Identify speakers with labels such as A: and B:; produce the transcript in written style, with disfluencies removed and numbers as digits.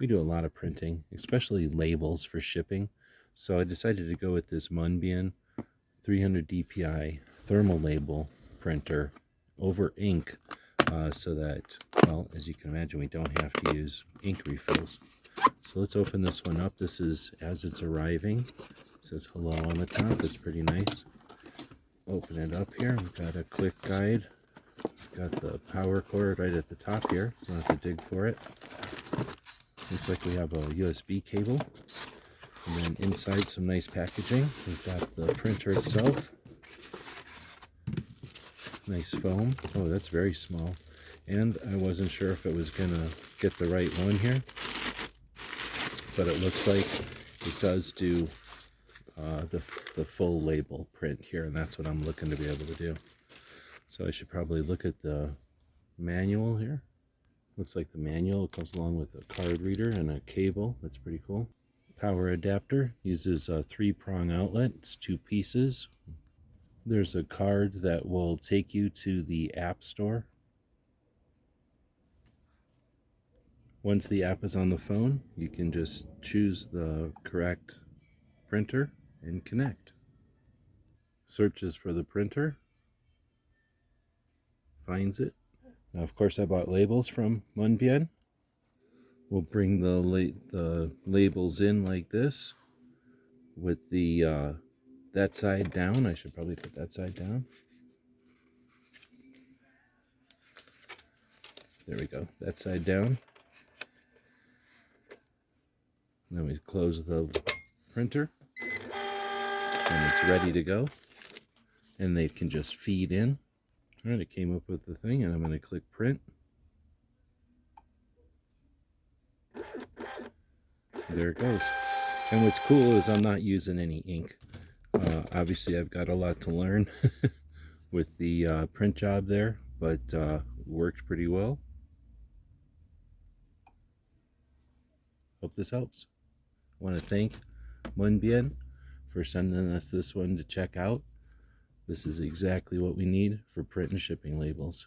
A: We do a lot of printing, especially labels for shipping. So I decided to go with this MUNBYN 300 DPI thermal label printer over ink, so that, well, as you can imagine, we don't have to use ink refills. So let's open this one up. This is as it's arriving. It says hello on the top. It's pretty nice. Open it up here. We've got a quick guide. We've got the power cord right at the top here, so I don't have to dig for it. Looks like we have a USB cable. And then inside, some nice packaging. We've got the printer itself. Nice foam. Oh, that's very small. And I wasn't sure if it was going to get the right one here, but it looks like it does do the full label print here, and that's what I'm looking to be able to do. So I should probably look at the manual here. Looks like the manual comes along with a card reader and a cable. That's pretty cool. Power adapter uses a 3-prong outlet. It's 2 pieces. There's a card that will take you to the App Store. Once the app is on the phone, you can just choose the correct printer and connect. Searches for the printer, finds it. Now, of course, I bought labels from MUNBYN. We'll bring the labels in like this with the that side down. I should probably put that side down. There we go, that side down. Then we close the printer and it's ready to go. And they can just feed in. All right, it came up with the thing, and I'm going to click print. There it goes. And what's cool is I'm not using any ink. Obviously, I've got a lot to learn with the print job there, but worked pretty well. Hope this helps. I want to thank MUNBYN for sending us this one to check out. This is exactly what we need for print and shipping labels.